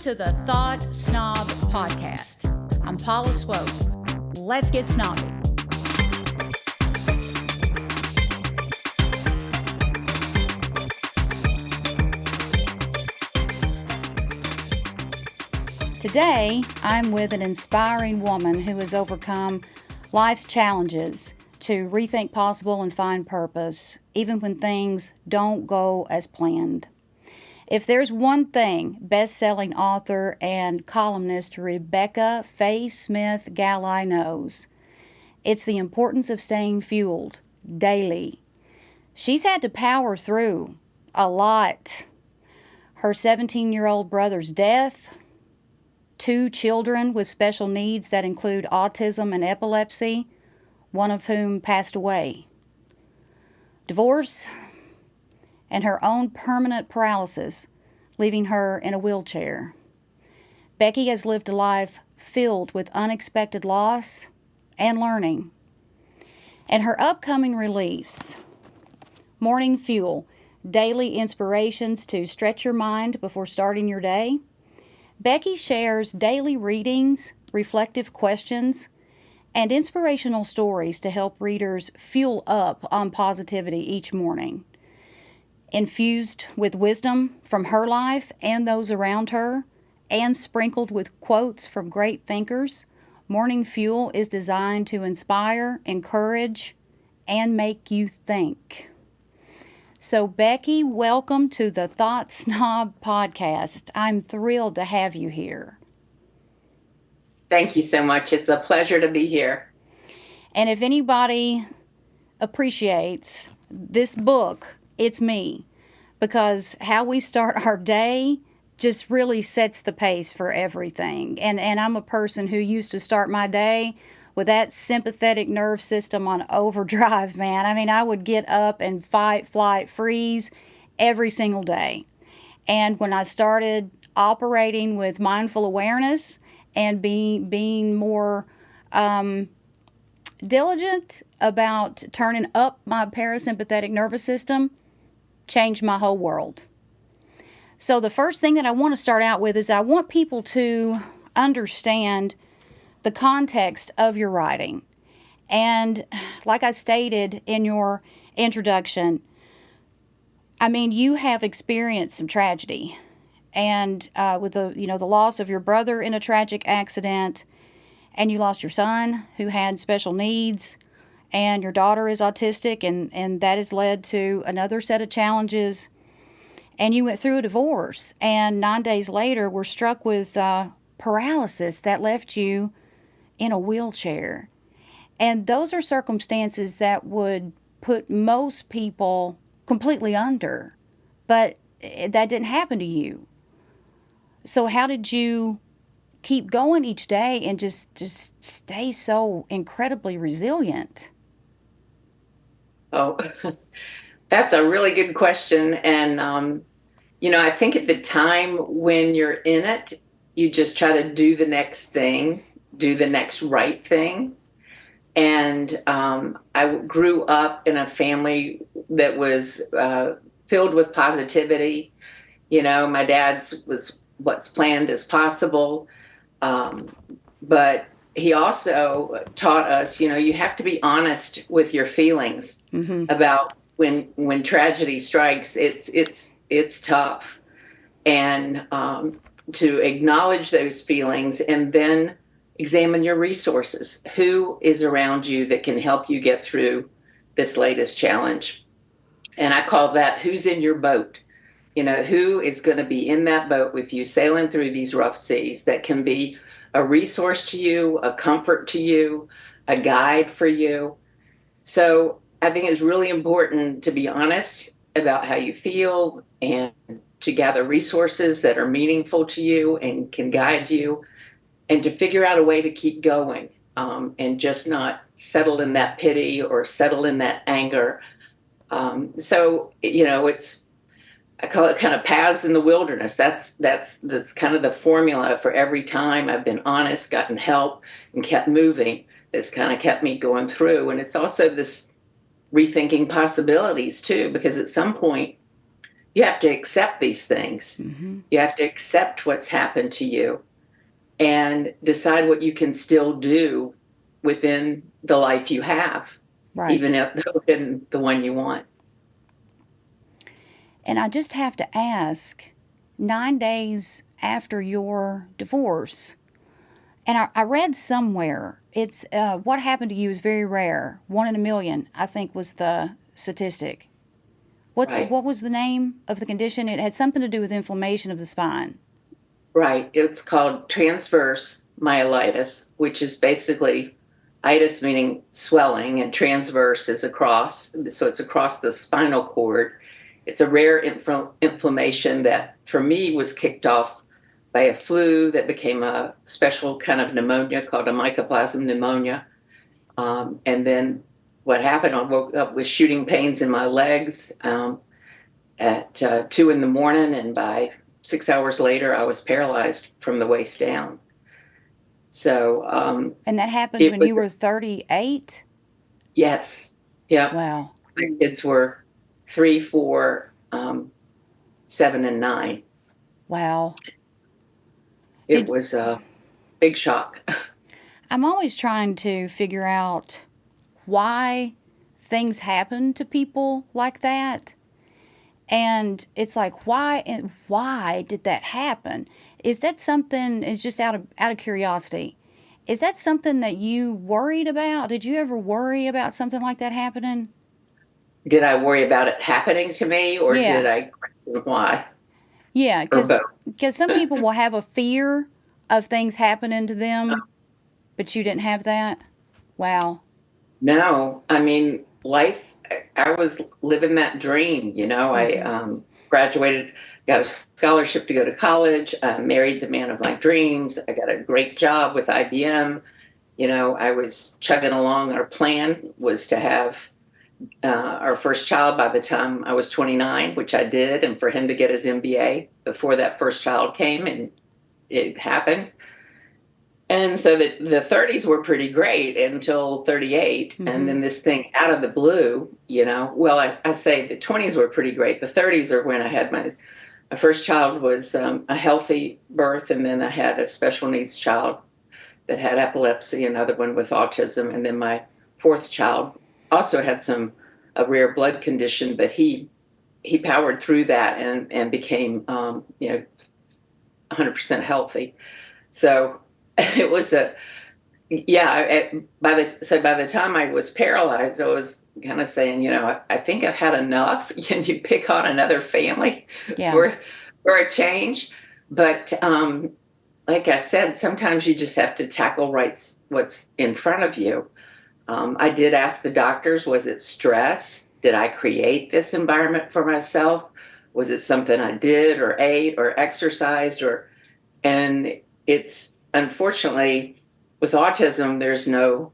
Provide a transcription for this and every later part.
to the Thought Snob Podcast. I'm Paula Swope. Let's get snobby. Today, I'm with an inspiring woman who has overcome life's challenges to rethink possible and find purpose, even when things don't go as planned. If there's one thing best-selling author and columnist Becky Galli knows, it's the importance of staying fueled daily. She's had to power through a lot. Her 17-year-old brother's death, 2 children with special needs that include autism and epilepsy, one of whom passed away, divorce, and her own permanent paralysis, leaving her in a wheelchair. Becky has lived a life filled with unexpected loss and learning. And her upcoming release, Morning Fuel, Daily Inspirations to Stretch Your Mind Before Starting Your Day, Becky shares daily readings, reflective questions, and inspirational stories to help readers fuel up on positivity each morning. Infused with wisdom from her life and those around her, and sprinkled with quotes from great thinkers, Morning Fuel is designed to inspire, encourage, and make you think. So, Becky, welcome to the Thought Snob Podcast. I'm thrilled to have you here. Thank you so much. It's a pleasure to be here. And if anybody appreciates this book, it's me, because how we start our day just really sets the pace for everything. And I'm a person who used to start my day with that sympathetic nerve system on overdrive, man. I mean, I would get up and fight, flight, freeze every single day. And when I started operating with mindful awareness and being more diligent about turning up my parasympathetic nervous system, changed my whole world. So the first thing that I want to start out with is I want people to understand the context of your writing. And like I stated in your introduction, I mean, you have experienced some tragedy. And with the loss of your brother in a tragic accident, and you lost your son who had special needs, and your daughter is autistic, and that has led to another set of challenges. And you went through a divorce, and 9 days later were struck with paralysis that left you in a wheelchair. And those are circumstances that would put most people completely under, but that didn't happen to you. So how did you keep going each day and just stay so incredibly resilient? Oh, that's a really good question. And, I think at the time when you're in it, you just try to do the next thing, do the next right thing. And I grew up in a family that was filled with positivity. My dad's was what's planned is possible. But he also taught us, you have to be honest with your feelings about when tragedy strikes. It's tough, and to acknowledge those feelings and then examine your resources. Who is around you that can help you get through this latest challenge? And I call that who's in your boat. Who is going to be in that boat with you sailing through these rough seas that can be a resource to you, a comfort to you, a guide for you. So I think it's really important to be honest about how you feel and to gather resources that are meaningful to you and can guide you, and to figure out a way to keep going and just not settle in that pity or settle in that anger. It's, I call it kind of paths in the wilderness. That's kind of the formula for every time I've been honest, gotten help, and kept moving. That's kind of kept me going through. And it's also this rethinking possibilities too, because at some point you have to accept these things. Mm-hmm. You have to accept what's happened to you and decide what you can still do within the life you have, Right. even if within the one you want. And I just have to ask, 9 days after your divorce, and I read somewhere it's what happened to you is very rare. 1 in a million, I think, was the statistic. Right. What was the name of the condition? It had something to do with inflammation of the spine. Right. It's called transverse myelitis, which is basically itis meaning swelling, and transverse is across. So it's across the spinal cord. It's a rare inflammation that, for me, was kicked off by a flu that became a special kind of pneumonia called a mycoplasma pneumonia. And then what happened, I woke up with shooting pains in my legs at 2 in the morning, and by 6 hours later, I was paralyzed from the waist down. So And that happened it when was, you were 38? yes, yep. Wow. My kids were 3, 4, 7, and 9. Wow. It Did was a big shock. I'm always trying to figure out why things happen to people like that. And it's like, why did that happen? Is that something, it's just out of curiosity. Is that something that you worried about? Did you ever worry about something like that happening? Did I worry about it happening to me, or did Yeah. I question why, Yeah, or cuz both? some people will have a fear of things happening to them, but you didn't have that. Wow. No, I mean, life, I was living that dream. I Mhm. graduated, got a scholarship to go to college, married the man of my dreams. I got a great job with IBM. I was chugging along. Our plan was to have our first child by the time I was 29, which I did, and for him to get his MBA before that first child came, and it happened. And so the 30s were pretty great until 38. And Mhm. then this thing out of the blue, well, I say the 20s were pretty great. The 30s are when I had my first child was a healthy birth. And then I had a special needs child that had epilepsy, another one with autism. And then my fourth child also had a rare blood condition, but he powered through that and became, 100% healthy. So it was yeah. By the time I was paralyzed, I was kind of saying, I think I've had enough. You pick on another family Yeah. for a change, but like I said, sometimes you just have to tackle what's in front of you. I did ask the doctors, was it stress? Did I create this environment for myself? Was it something I did or ate or exercised and it's unfortunately with autism, there's no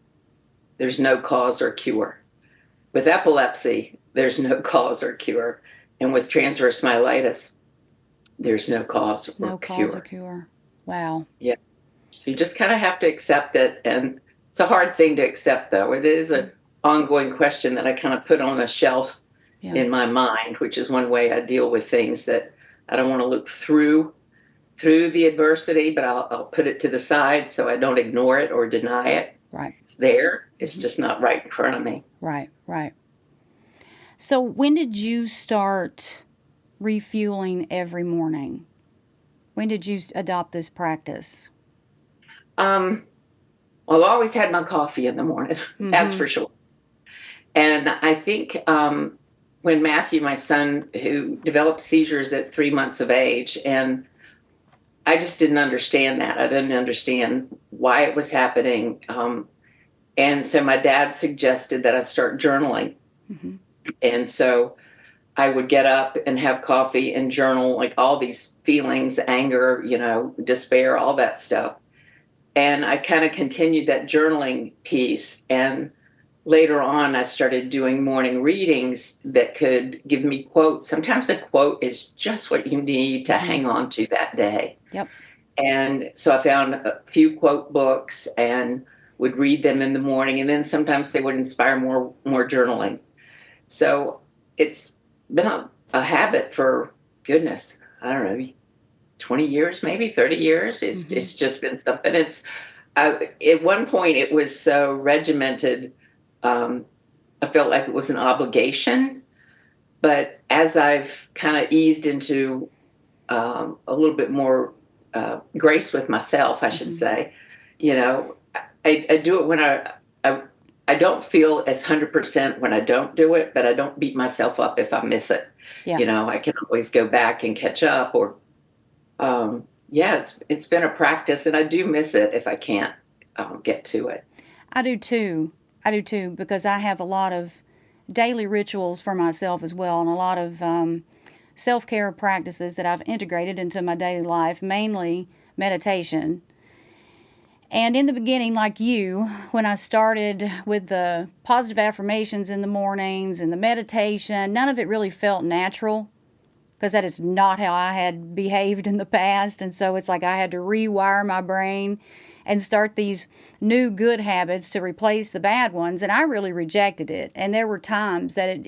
cause or cure. With epilepsy, there's no cause or cure. And with transverse myelitis, there's no cause or No cause or cure. cure. Wow. Yeah. So you just kind of have to accept it. And it's a hard thing to accept, though. It is an ongoing question that I kind of put on a shelf Yeah. in my mind, which is one way I deal with things that I don't want to look through the adversity, but I'll put it to the side so I don't ignore it or deny it. Right. It's there. It's Mhm. just not right in front of me. Right. Right. So when did you start refueling every morning? When did you adopt this practice? Um, well, I always had my coffee in the morning, that's Mhm. for sure. And I think when Matthew, my son, who developed seizures at 3 months of age, and I just didn't understand that. I didn't understand why it was happening. And so my dad suggested that I start journaling. Mhm. And so I would get up and have coffee and journal like all these feelings, anger, despair, all that stuff. And I kind of continued that journaling piece. And later on, I started doing morning readings that could give me quotes. Sometimes a quote is just what you need to Mhm. hang on to that day. Yep. And so I found a few quote books and would read them in the morning. And then sometimes they would inspire more journaling. So it's been a habit for goodness, I don't know, 20 years, maybe 30 years. It's just been something. At one point it was so regimented. I felt like it was an obligation, but as I've kind of eased into a little bit more grace with myself, I should say, you know, I do it when I, I don't feel as 100% when I don't do it, but I don't beat myself up if I miss it. Yeah. You know, I can always go back and catch up, or yeah, it's been a practice, and I do miss it if I can't get to it. I do too. I do too, because I have a lot of daily rituals for myself as well, and a lot of self care practices that I've integrated into my daily life, mainly meditation. And in the beginning, like you, when I started with the positive affirmations in the mornings and the meditation, none of it really felt natural, because that is not how I had behaved in the past. And so it's like I had to rewire my brain and start these new good habits to replace the bad ones. And I really rejected it. And there were times that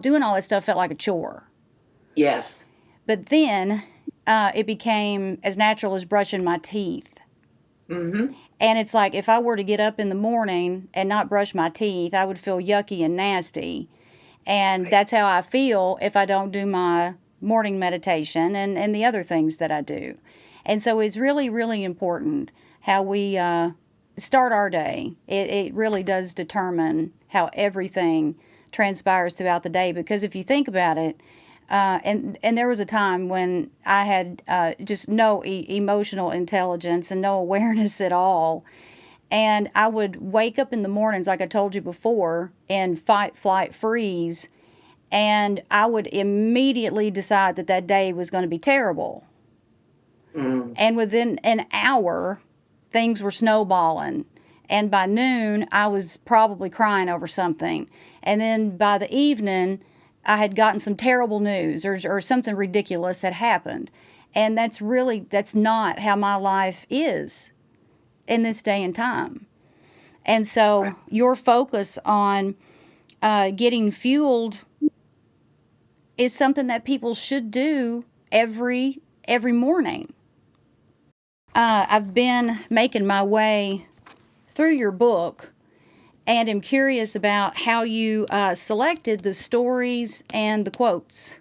doing all that stuff felt like a chore. Yes. But then it became as natural as brushing my teeth. Mm-hmm. And it's like if I were to get up in the morning and not brush my teeth, I would feel yucky and nasty. And that's how I feel if I don't do my morning meditation and the other things that I do. And so it's really, really important how we start our day. It really does determine how everything transpires throughout the day. Because if you think about it, and there was a time when I had just no emotional intelligence and no awareness at all. And I would wake up in the mornings, like I told you before, and fight, flight, freeze. And I would immediately decide that that day was going to be terrible. Mm. And within an hour, things were snowballing. And by noon, I was probably crying over something. And then by the evening, I had gotten some terrible news, or something ridiculous had happened. And that's not how my life is in this day and time. And so your focus on getting fueled is something that people should do every morning. I've been making my way through your book, and am curious about how you selected the stories and the quotes.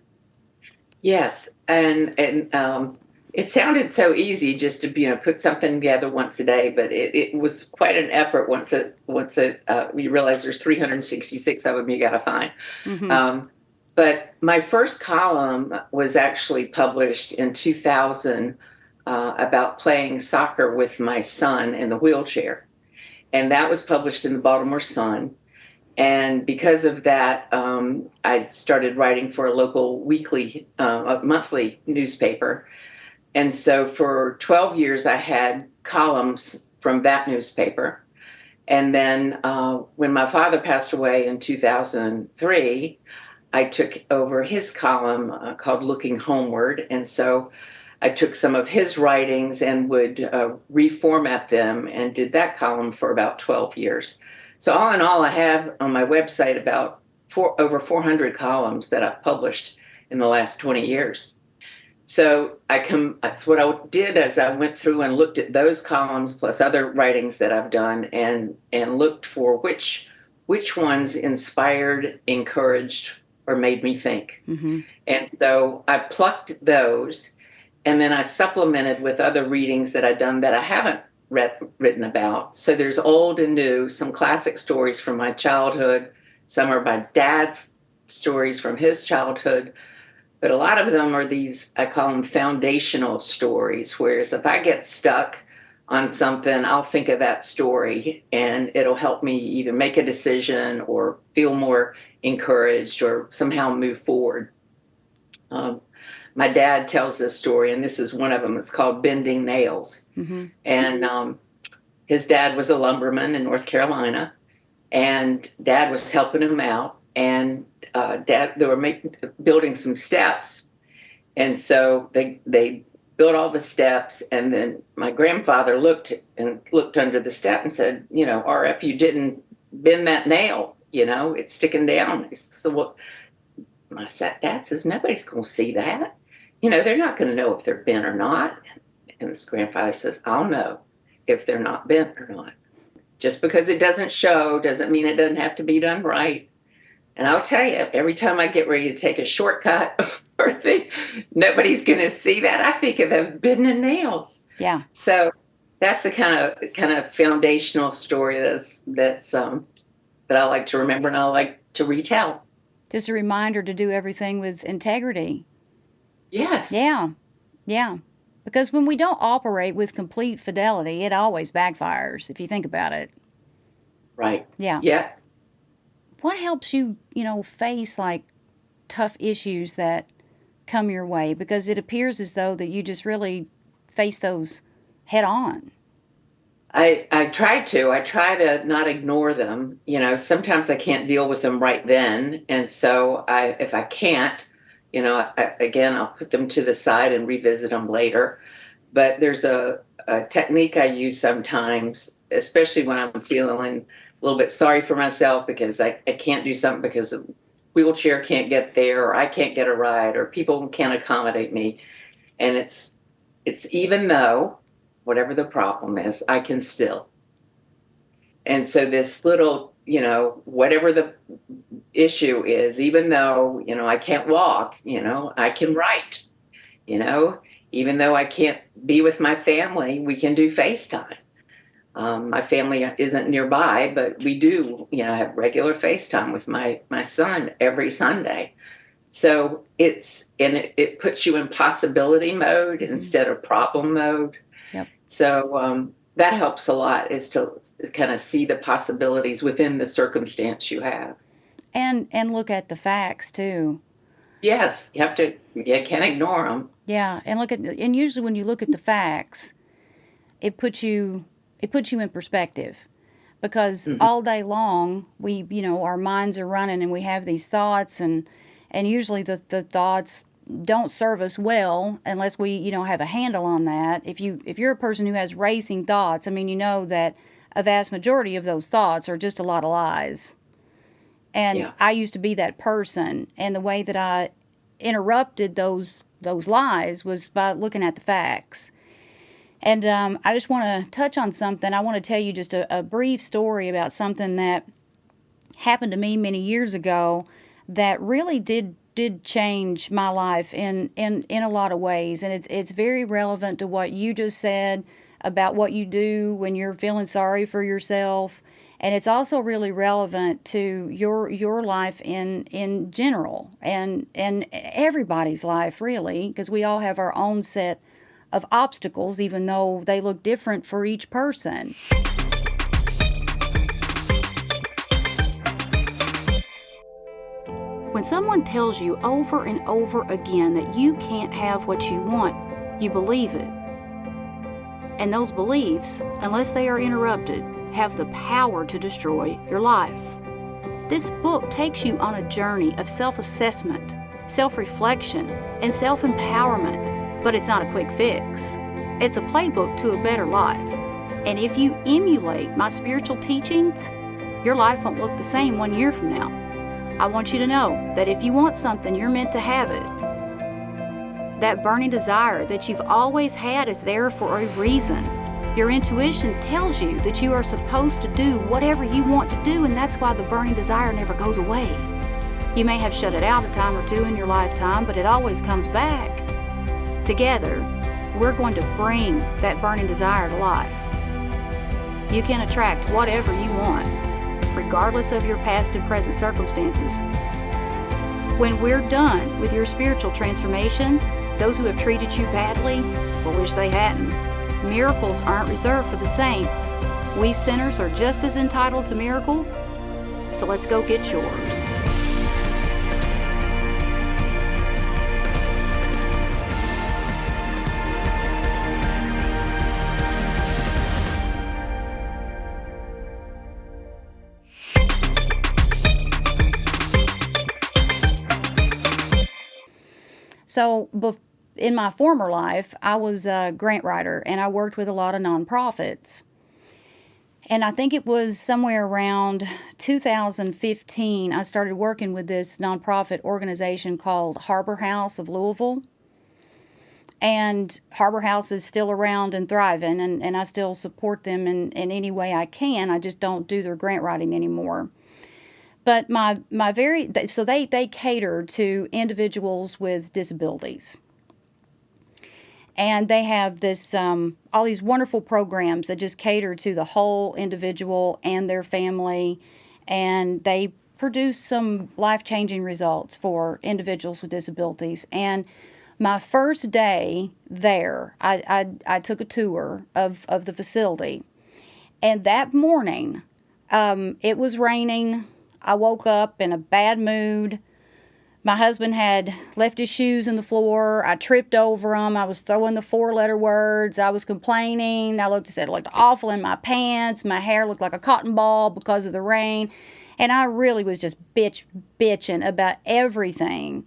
Yes, and it sounded so easy just to put something together once a day, but it was quite an effort once you realize there's 366 of them you got to find. Mm-hmm. But my first column was actually published in 2000 about playing soccer with my son in the wheelchair, and that was published in the Baltimore Sun. And because of that, I started writing for a local monthly newspaper. And so for 12 years, I had columns from that newspaper. And then when my father passed away in 2003, I took over his column called Looking Homeward. And so I took some of his writings and would reformat them, and did that column for about 12 years. So all in all, I have on my website about over 400 columns that I've published in the last 20 years. So that's what I did, as I went through and looked at those columns plus other writings that I've done, and looked for which ones inspired, encouraged, or made me think. Mm-hmm. And so I plucked those, and then I supplemented with other readings that I've done that I haven't written about. So there's old and new, some classic stories from my childhood. Some are my dad's stories from his childhood. But a lot of them are these, I call them foundational stories, whereas if I get stuck on something, I'll think of that story, and it'll help me either make a decision or feel more encouraged or somehow move forward. My dad tells this story, and this is one of them. It's called Bending Nails. Mm-hmm. And his dad was a lumberman in North Carolina, and Dad was helping him out. And they were building some steps, and so they built all the steps. And then my grandfather looked under the step and said, "RF, you didn't bend that nail. It's sticking down." So what? I sat. Dad says nobody's going to see that. they're not going to know if they're bent or not. And this grandfather says, I'll know if they're not bent or not. Just because it doesn't show doesn't mean it doesn't have to be done right. And I'll tell you, every time I get ready to take a shortcut or think nobody's going to see that, I think of them bending nails. Yeah. So that's the kind of foundational story that I like to remember and I like to retell. Just a reminder to do everything with integrity. Yes. Yeah. Yeah. Because when we don't operate with complete fidelity, it always backfires, if you think about it. Right. Yeah. Yeah. What helps you, face like tough issues that come your way? Because it appears as though that you just really face those head on. I try to. I try to not ignore them. Sometimes I can't deal with them right then. And so if I can't, again, I'll put them to the side and revisit them later. But there's a technique I use sometimes, especially when I'm feeling a little bit sorry for myself because I can't do something because the wheelchair can't get there, or I can't get a ride, or people can't accommodate me. And it's even though, whatever the problem is, I can still. And so this little, whatever the issue is, even though, I can't walk, I can write, even though I can't be with my family, we can do FaceTime. My family isn't nearby, but we do, have regular FaceTime with my son every Sunday. So it puts you in possibility mode instead of problem mode. Yep. So that helps a lot, is to kind of see the possibilities within the circumstance you have. And look at the facts too. Yes, you can't ignore them. Yeah, and usually when you look at the facts, it puts you in perspective. Because all day long we, our minds are running and we have these thoughts, and usually the thoughts don't serve us well unless we, have a handle on that. If you're a person who has racing thoughts, you know that a vast majority of those thoughts are just a lot of lies. And Yeah. I used to be that person, and the way that I interrupted those lies was by looking at the facts. And I just want to touch on something. I want to tell you just a brief story about something that happened to me many years ago that really did change my life in a lot of ways. And it's very relevant to what you just said about what you do when you're feeling sorry for yourself. And it's also really relevant to your life in general, and everybody's life, really, because we all have our own set of obstacles, even though they look different for each person. When someone tells you over and over again that you can't have what you want, you believe it. And those beliefs, unless they are interrupted, have the power to destroy your life. This book takes you on a journey of self-assessment, self-reflection, and self-empowerment, but it's not a quick fix. It's a playbook to a better life. And if you emulate my spiritual teachings, your life won't look the same 1 year from now. I want you to know that if you want something, you're meant to have it. That burning desire that you've always had is there for a reason. Your intuition tells you that you are supposed to do whatever you want to do, and that's why the burning desire never goes away. You may have shut it out a time or two in your lifetime, but it always comes back. Together, we're going to bring that burning desire to life. You can attract whatever you want, regardless of your past and present circumstances. When we're done with your spiritual transformation, those who have treated you badly will wish they hadn't. Miracles aren't reserved for the saints. We sinners are just as entitled to miracles, so let's go get yours. So, in my former life, I was a grant writer, and I worked with a lot of nonprofits. And I think it was somewhere around 2015, I started working with this nonprofit organization called Harbor House of Louisville. And Harbor House is still around and thriving, and I still support them in any way I can. I just don't do their grant writing anymore. But so they cater to individuals with disabilities. And they have this all these wonderful programs that just cater to the whole individual and their family, and they produce some life-changing results for individuals with disabilities. And my first day there, I took a tour of the facility, and that morning it was raining. I woke up in a bad mood. My husband had left his shoes on the floor. I tripped over them. I was throwing the four-letter words. I was complaining. It looked awful in my pants. My hair looked like a cotton ball because of the rain. And I really was just bitching about everything.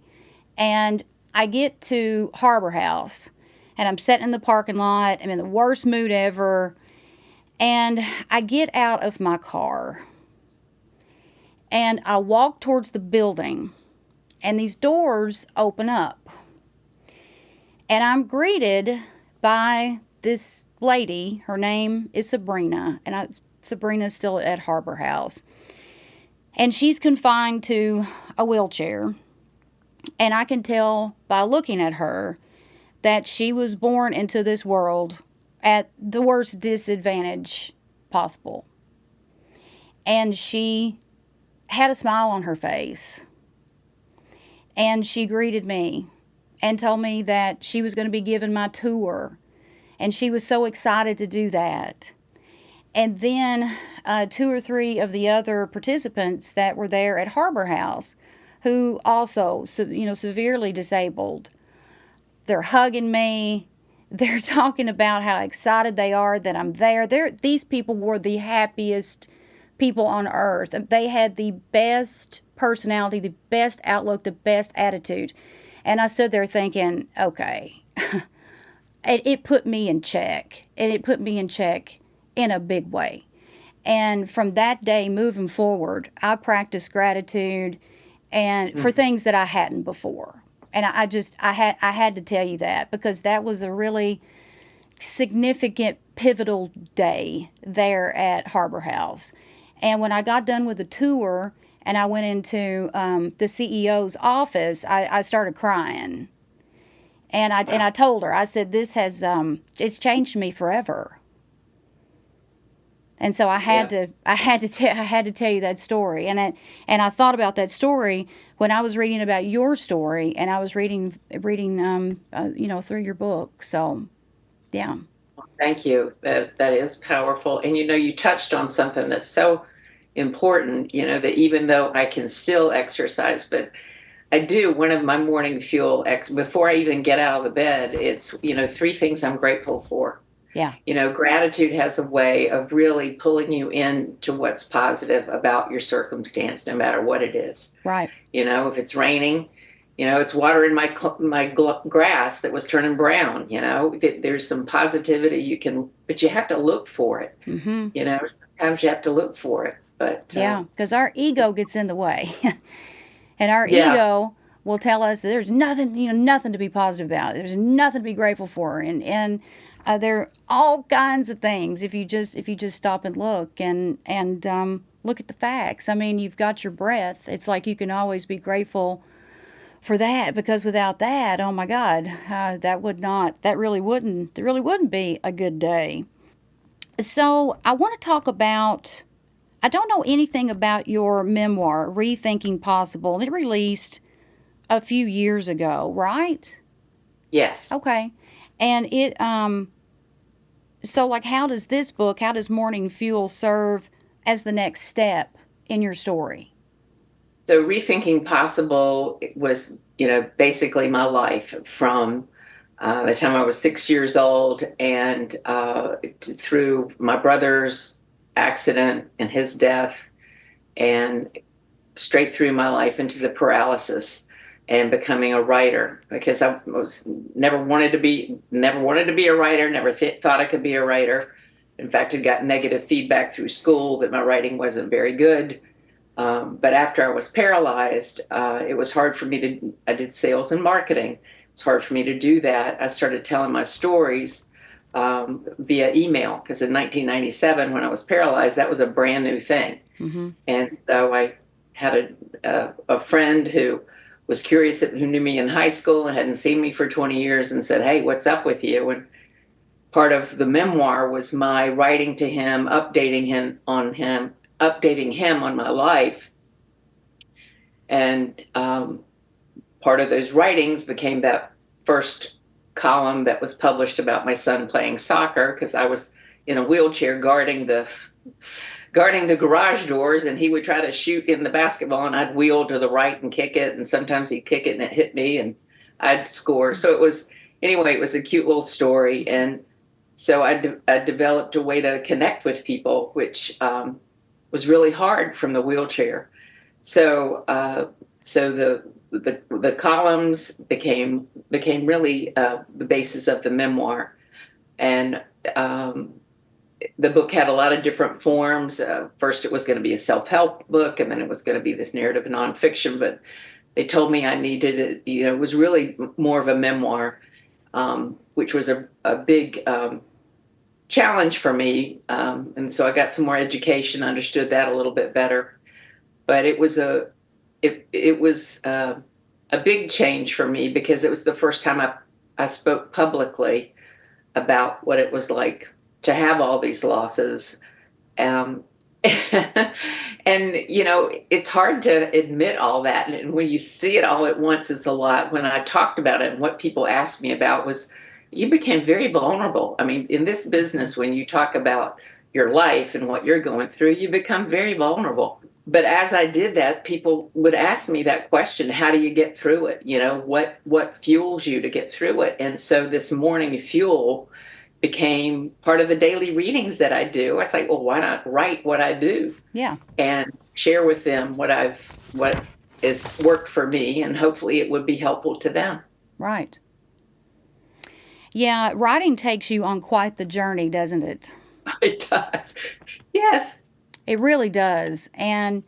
And I get to Harbor House, and I'm sitting in the parking lot. I'm in the worst mood ever. And I get out of my car, and I walk towards the building. And these doors open up. And I'm greeted by this lady. Her name is Sabrina. And Sabrina's still at Harbor House. And she's confined to a wheelchair. And I can tell by looking at her that she was born into this world at the worst disadvantage possible. And she had a smile on her face. And she greeted me and told me that she was going to be giving my tour. And she was so excited to do that. And then 2 or 3 of the other participants that were there at Harbor House, who also, severely disabled, they're hugging me. They're talking about how excited they are that I'm there. These people were the happiest people on earth. They had the best personality, the best outlook, the best attitude. And I stood there thinking, okay, it put me in check. And it put me in check in a big way. And from that day moving forward, I practiced gratitude and for things that I hadn't before. And I had to tell you that, because that was a really significant, pivotal day there at Harbor House. And when I got done with the tour and I went into the CEO's office, I started crying. And I told her, I said, this has it's changed me forever. And so I had to tell you that story. And I thought about that story when I was reading about your story, and I was reading through your book. So, yeah. Thank you. That is powerful. And you touched on something that's so important, that even though I can still exercise, but I do, one of my morning fuel before I even get out of the bed, it's 3 things I'm grateful for. Yeah. Gratitude has a way of really pulling you into what's positive about your circumstance, no matter what it is. Right. If it's raining, it's water in my grass that was turning brown. There's some positivity but you have to look for it. Mm-hmm. Sometimes you have to look for it. But yeah, because our ego gets in the way, and our ego will tell us there's nothing to be positive about. There's nothing to be grateful for, and there are all kinds of things if you just stop and look and look at the facts. I mean, you've got your breath. It's like you can always be grateful for that, because without that, oh my God, that really wouldn't be a good day. So I want to talk about, I don't know anything about your memoir, Rethinking Possible. It released a few years ago, right? Yes. Okay. And it, so like, how does Morning Fuel serve as the next step in your story? So Rethinking Possible was, basically my life from the time I was 6 years old and through my brother's accident and his death, and straight through my life into the paralysis and becoming a writer, because I never wanted to be a writer, never thought I could be a writer. In fact, I got negative feedback through school that my writing wasn't very good. But after I was paralyzed, it was hard for me I did sales and marketing, it's hard for me to do that. I started telling my stories via email because in 1997, when I was paralyzed, that was a brand new thing. Mm-hmm. And so I had a friend who was curious, who knew me in high school and hadn't seen me for 20 years, and said, "Hey, what's up with you?" And part of the memoir was my writing to him, updating him on my life. And part of those writings became that first column that was published about my son playing soccer, because I was in a wheelchair guarding the garage doors, and he would try to shoot in the basketball, and I'd wheel to the right and kick it, and sometimes he'd kick it and it hit me and I'd score. So it was a cute little story. And so I developed a way to connect with people, which was really hard from the wheelchair. So the columns became really the basis of the memoir. And the book had a lot of different forms. First, it was going to be a self-help book, and then it was going to be this narrative nonfiction. But they told me I needed it. It was really more of a memoir, which was a big challenge for me. And so I got some more education, understood that a little bit better. But it was a big change for me, because it was the first time I spoke publicly about what it was like to have all these losses. And it's hard to admit all that. And when you see it all at once, it's a lot. When I talked about it, and what people asked me about was, you became very vulnerable. I mean, in this business, when you talk about your life and what you're going through, you become very vulnerable. But as I did that, people would ask me that question: how do you get through it? What fuels you to get through it? And so this morning fuel became part of the daily readings that I do. I was like, well, why not write what I do? Yeah. And share with them what has worked for me, and hopefully it would be helpful to them. Right. Yeah, writing takes you on quite the journey, doesn't it? It does. Yes. It really does. And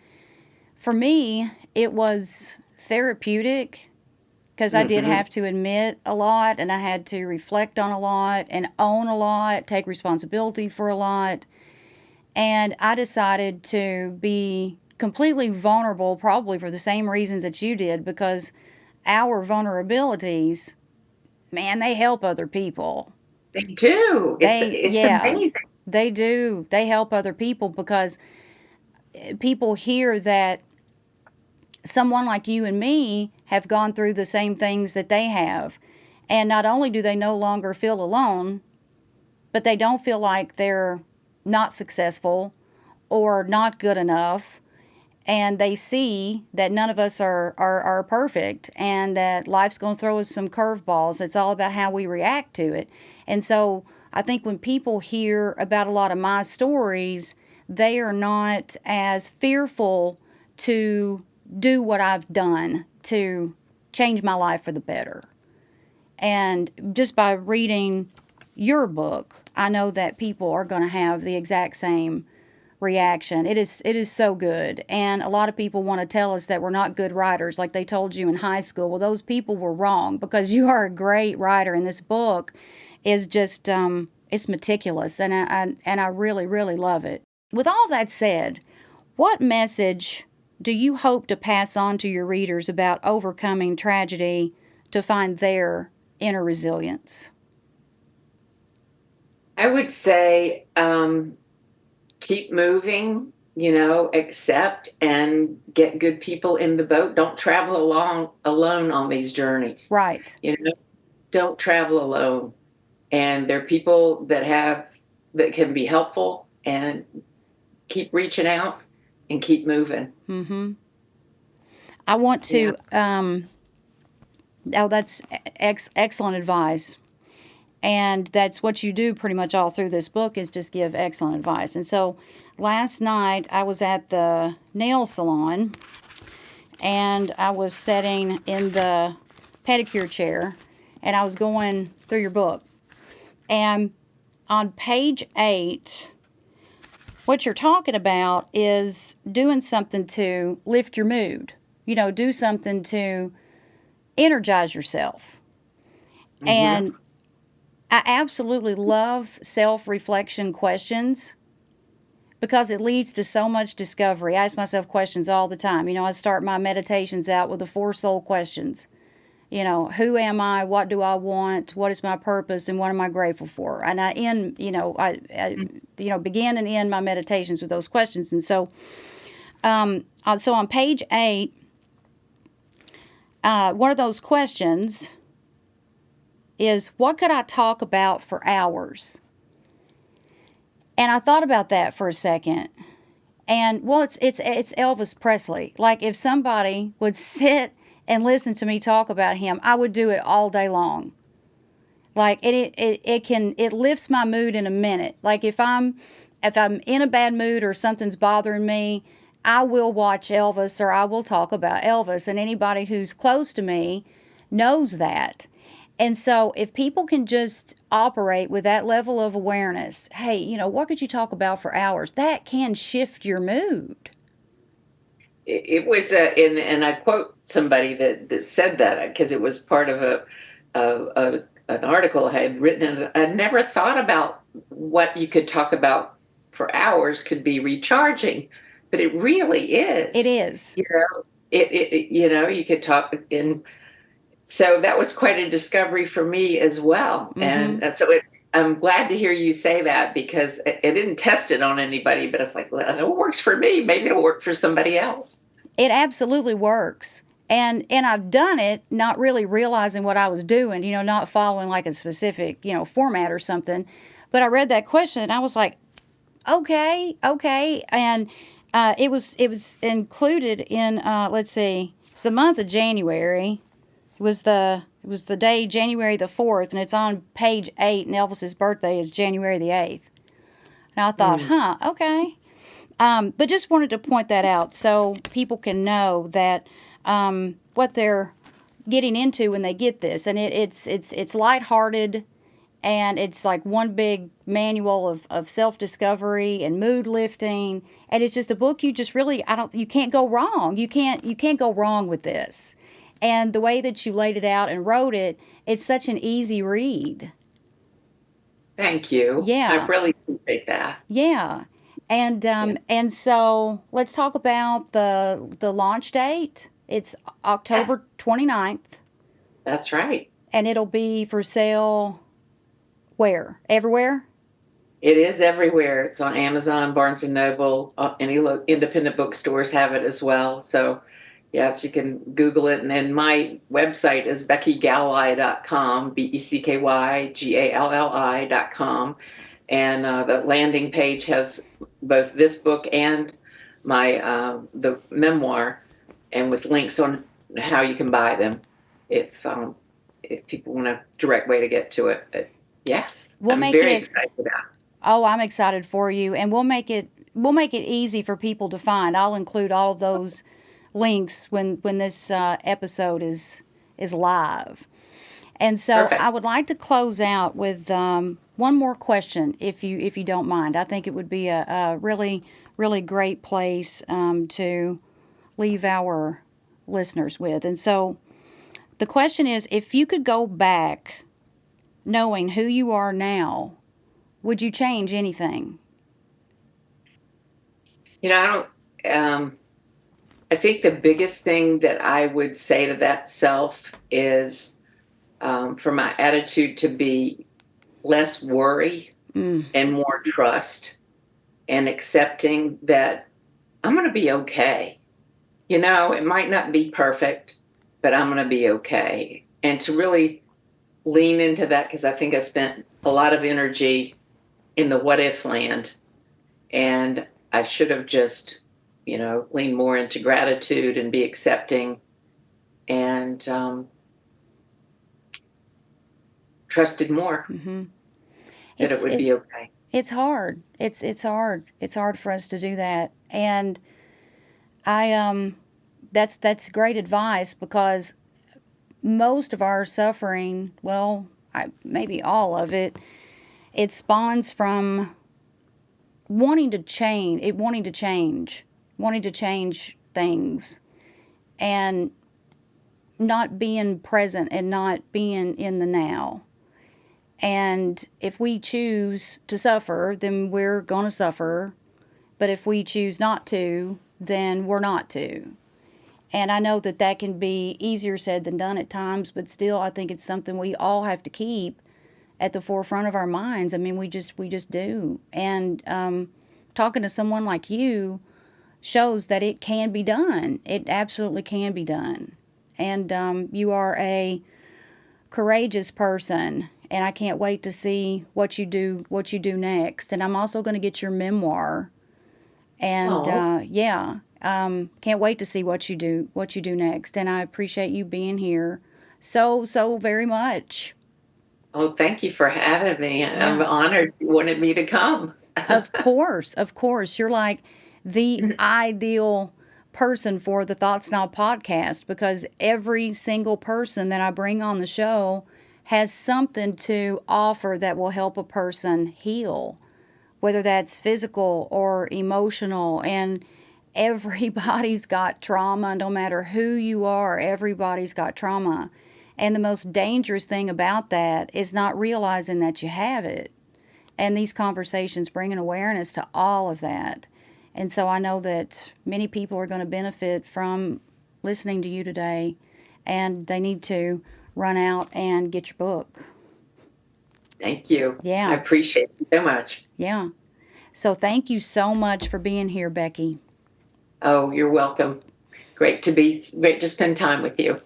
for me, it was therapeutic, because I did Mm-hmm. have to admit a lot, and I had to reflect on a lot and own a lot, take responsibility for a lot. And I decided to be completely vulnerable, probably for the same reasons that you did, because our vulnerabilities, man, they help other people. They do. It's Yeah, amazing. they do. They help other people, because people hear that someone like you and me have gone through the same things that they have. And not only do they no longer feel alone, but they don't feel like they're not successful or not good enough. And they see that none of us are perfect, and that life's going to throw us some curveballs. It's all about how we react to it. And so I think when people hear about a lot of my stories, they are not as fearful to do what I've done to change my life for the better. And just by reading your book, I know that people are going to have the exact same reaction. It is so good. And a lot of people want to tell us that we're not good writers, like they told you in high school. Well, those people were wrong, because you are a great writer, and this book is just it's meticulous, and I really, really love it. With all that said, what message do you hope to pass on to your readers about overcoming tragedy to find their inner resilience? I would say keep moving, accept and get good people in the boat. Don't travel alone on these journeys. Right. Don't travel alone. And there are people that can be helpful, and keep reaching out and keep moving. Mm-hmm. I want to, that's excellent advice. And that's what you do pretty much all through this book, is just give excellent advice. And so last night I was at the nail salon, and I was sitting in the pedicure chair, and I was going through your book. And on page 8, what you're talking about is doing something to lift your mood. Do something to energize yourself. Mm-hmm. And I absolutely love self-reflection questions because it leads to so much discovery. I ask myself questions all the time. I start my meditations out with the four soul questions. Who am I? What do I want? What is my purpose? And what am I grateful for? And I end, begin and end my meditations with those questions. And so on page 8, one of those questions is, what could I talk about for hours? And I thought about that for a second. And well, it's Elvis Presley. Like, if somebody would sit and listen to me talk about him, I would do it all day long. Like, it lifts my mood in a minute. Like, if I'm in a bad mood or something's bothering me, I will watch Elvis or I will talk about Elvis, and anybody who's close to me knows that. And so if people can just operate with that level of awareness, hey, what could you talk about for hours? That can shift your mood. It was and I quote somebody that said that because it was part of an article I had written, and I never thought about what you could talk about for hours could be recharging, but it really It is. is. You could talk in. So that was quite a discovery for me as well, Mm-hmm. and I'm glad to hear you say that because I didn't test it on anybody, but it's like, well, I know it works for me. Maybe it'll work for somebody else. It absolutely works. And I've done it not really realizing what I was doing, not following like a specific, format or something. But I read that question and I was like, okay, okay. And it was included in let's see, it's the month of January. It was the day January the 4th, and it's on page 8, and Elvis's birthday is January the 8th. And I thought, Mm. okay. But just wanted to point that out so people can know that what they're getting into when they get this, and it's lighthearted, and it's like one big manual of self discovery and mood lifting, and it's just a book you just really you can't go wrong. You can't go wrong with this, and the way that you laid it out and wrote it, it's such an easy read. Thank you. I Yeah. really appreciate that. Yeah. And Yeah, so let's talk about the launch date. It's yeah, October 29th, that's right. and it'll be for sale where? Everywhere? It is everywhere. It's on Amazon, Barnes and Noble. Any independent bookstores have it as well. So, yes, you can Google it. And then my website is beckygalli.com, BECKYGALLI.com. And the landing page has both this book and my the memoir, and with links on how you can buy them if people want a direct way to get to it. But yes, We'll I'm make very it excited about it. Oh, I'm excited for you, and we'll make it easy for people to find. I'll include all of those links when this episode is live. And so I Perfect. would like to close out with one more question, if you don't mind. I think it would be a really really great place to leave our listeners with. And so the question is, if you could go back knowing who you are now, would you change anything? I don't. I think the biggest thing that I would say to that self is for my attitude to be less worry Mm, and more trust and accepting that I'm going to be okay. It might not be perfect, but I'm going to be okay. And to really lean into that because I think I spent a lot of energy in the what if land, and I should have just, lean more into gratitude and be accepting and trusted more hmm that it It's would it, be okay. it's hard. It's hard. It's hard for us to do that. And I that's great advice because most of our suffering, well, maybe all of it, it spawns from wanting to change things. And not being present and not being in the now. And if we choose to suffer, then we're going to suffer. But if we choose not to, then we're not to. And I know that that can be easier said than done at times, but still I think it's something we all have to keep at the forefront of our minds. I mean, we just do. And talking to someone like you shows that it can be done. It absolutely can be done. And you are a courageous person, and I can't wait to see what you do next. And I'm also going to get your memoir. And can't wait to see what you do next. And I appreciate you being here so very much. Oh, thank you for having me. Yeah. I'm honored you wanted me to come. Of course. You're like the ideal person for the Thought Snob podcast, because every single person that I bring on the show has something to offer that will help a person heal, whether that's physical or emotional. And everybody's got trauma. No matter who you are, everybody's got trauma. And the most dangerous thing about that is not realizing that you have it. And these conversations bring an awareness to all of that. And so I know that many people are going to benefit from listening to you today, and they need to run out and get your book. Thank you. Yeah. I appreciate it so much. Yeah. So thank you so much for being here, Becky. Oh, you're welcome. Great to spend time with you.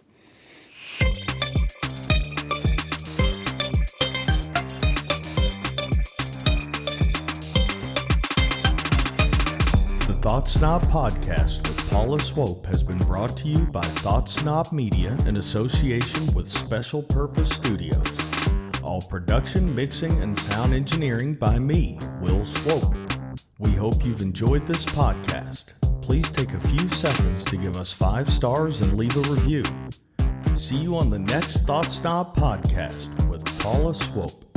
The Thought Snob podcast with Paula Swope has been brought to you by Thought Snob Media in association with Special Purpose Studios. All production, mixing, and sound engineering by me, Will Swope. We hope you've enjoyed this podcast. Please take a few seconds to give us 5 stars and leave a review. See you on the next Thought Snob podcast with Paula Swope.